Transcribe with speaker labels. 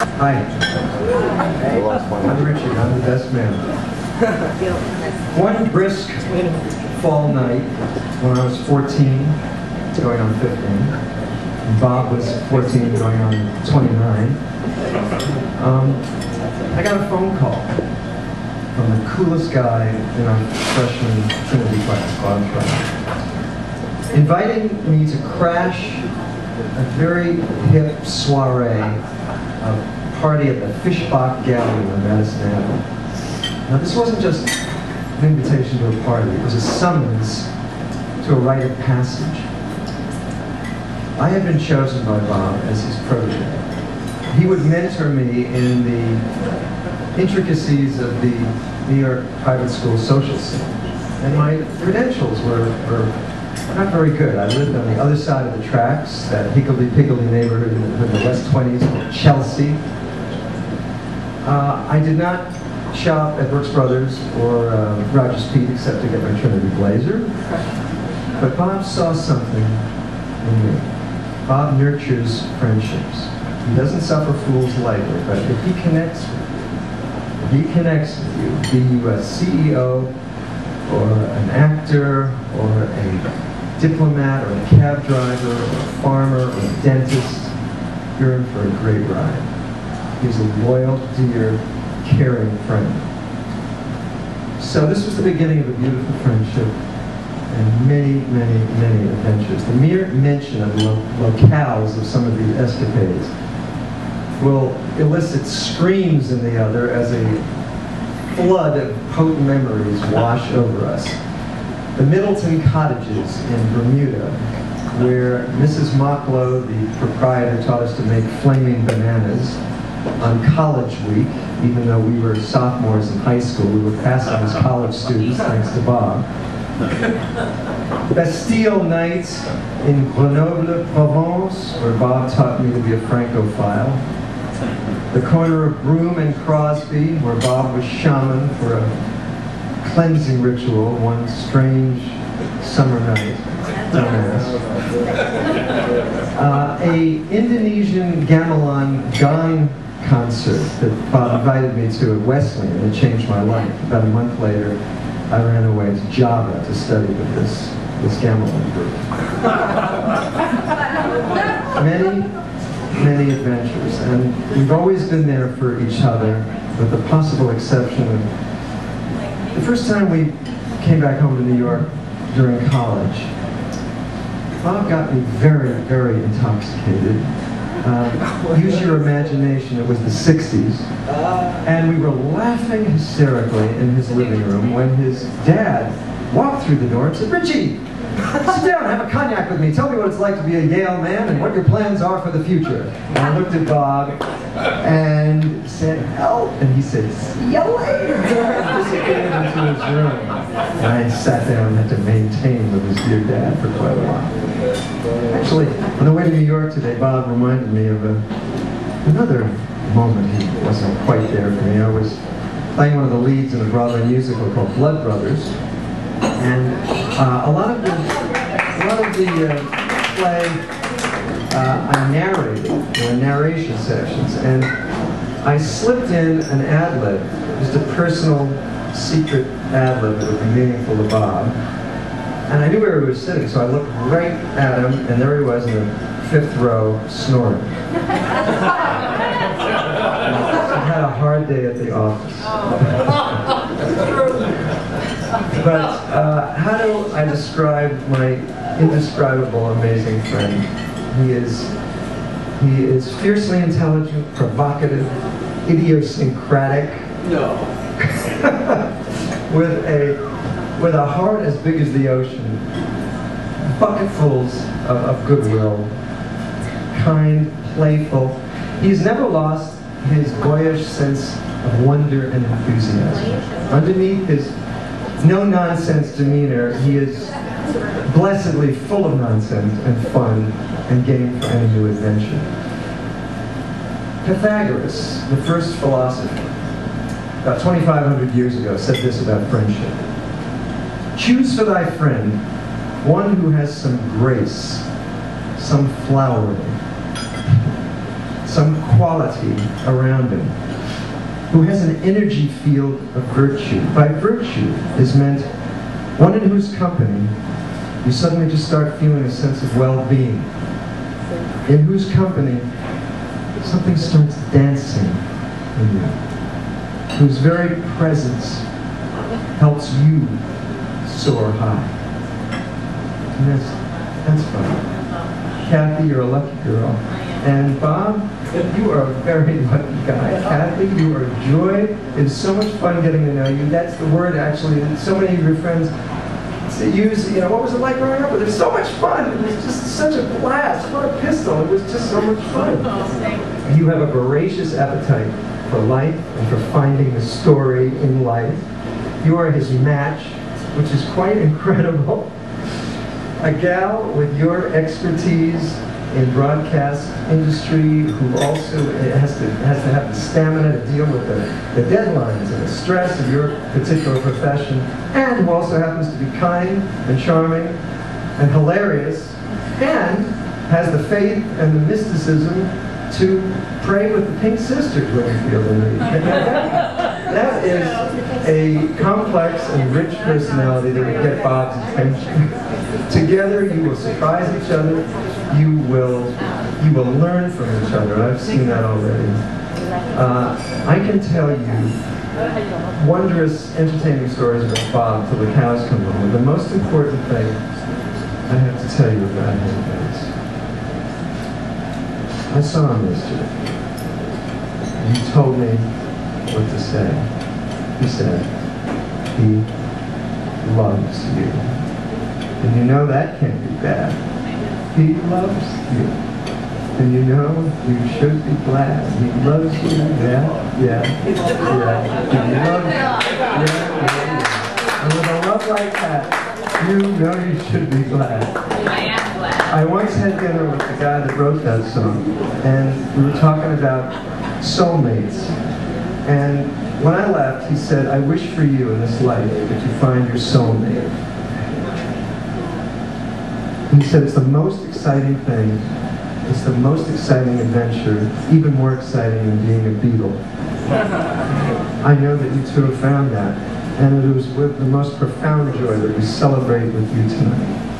Speaker 1: Hi. I'm Richard. I'm the best man. One brisk fall night when I was 14, going on 15, and Bob was 14, going on 29, I got a phone call from the coolest guy in our freshman Trinity class, Bob Schreiber, inviting me to crash a very hip soiree, a party at the Fishbach Gallery on Madison Avenue. Now this wasn't just an invitation to a party, it was a summons to a rite of passage. I had been chosen by Bob as his protege. He would mentor me in the intricacies of the New York private school social scene. And my credentials were not very good. I lived on the other side of the tracks, that higgledy-piggledy neighborhood in the West 20s called Chelsea. I did not shop at Brooks Brothers or Rogers Peet except to get my Trinity blazer. But Bob saw something in me. Bob nurtures friendships. He doesn't suffer fools lightly, but if he connects with you, be you a CEO or an actor or a diplomat or a cab driver or a farmer or a dentist, you're in for a great ride. He's a loyal, dear, caring friend. So this was the beginning of a beautiful friendship and many, many, many adventures. The mere mention of the locales of some of these escapades will elicit screams in the other as a flood of potent memories wash over us. The Middleton Cottages in Bermuda, where Mrs. Mocklow, the proprietor, taught us to make flaming bananas on college week, even though we were sophomores in high school. We were passing as college students, thanks to Bob. Bastille nights in Grenoble, Provence, where Bob taught me to be a Francophile. The corner of Broome and Crosby, where Bob was shaman for a cleansing ritual one strange summer night. A Indonesian gamelan gong concert that Bob invited me to at Wesleyan, and it changed my life. About a month later, I ran away to Java to study with this gamelan group. Many adventures, and we've always been there for each other, with the possible exception of the first time we came back home to New York during college. Bob got me very, very intoxicated. Use your imagination, it was the 60s, and we were laughing hysterically in his living room when his dad walked through the door and said, "Richie, sit down, have a cognac with me. Tell me what it's like to be a Yale man and what your plans are for the future." And I looked at Bob and said, "Help!" And he said, "See you later." And disappeared into his room. And I sat down and had to maintain with his dear dad for quite a while. Actually, on the way to New York today, Bob reminded me of another moment he wasn't quite there for me. I was playing one of the leads in a Broadway musical called Blood Brothers. And a lot of the play I narrated, there were narration sessions, and I slipped in an ad-lib, just a personal, secret ad-lib that would be meaningful to Bob. And I knew where he was sitting, so I looked right at him, and there he was in the 5th row, snoring. I had a hard day at the office. But how do I describe my indescribable, amazing friend? He is fiercely intelligent, provocative, idiosyncratic, with a heart as big as the ocean, bucketfuls of goodwill, kind, playful. He's never lost his boyish sense of wonder and enthusiasm. Underneath his no-nonsense demeanor, he is blessedly full of nonsense and fun and game for any new adventure. Pythagoras, the first philosopher, about 2,500 years ago, said this about friendship. "Choose for thy friend one who has some grace, some flowering, some quality around him, who has an energy field of virtue. By virtue is meant one in whose company you suddenly just start feeling a sense of well-being, in whose company something starts dancing in you, whose very presence helps you soar high. And that's fun. Cathy, you're a lucky girl. And Bob, you are a very lucky guy. Cathy, you are a joy. It's so much fun getting to know you. That's the word, actually, that so many of your friends use. You know, what was it like growing up with? It was so much fun. It was just such a blast. What a pistol. It was just so much fun. You have a voracious appetite for life and for finding the story in life. You are his match, which is quite incredible. A gal with your expertise in broadcast industry who also has to have the stamina to deal with the deadlines and the stress of your particular profession, and who also happens to be kind and charming and hilarious, and has the faith and the mysticism to pray with the Pink Sisters when you feel the need. That is a complex and rich personality that would get Bob's attention. Together you will surprise each other, you will learn from each other. I've seen that already. I can tell you wondrous, entertaining stories about Bob till the cows come home. The most important thing I have to tell you about him is, I saw him yesterday. He told me what to say. He said, he loves you. And you know that can't be bad. He loves you. And you know you should be glad. He loves you. Yeah. He loves you. Yeah. And with a love like that, you know you should be glad.
Speaker 2: I am glad.
Speaker 1: I once had dinner with the guy that wrote that song, and we were talking about soulmates. And when I left, he said, I wish for you in this life that you find your soulmate. He said it's the most exciting thing, it's the most exciting adventure, even more exciting than being a Beatle. I know that you two have found that, and it was with the most profound joy that we celebrate with you tonight.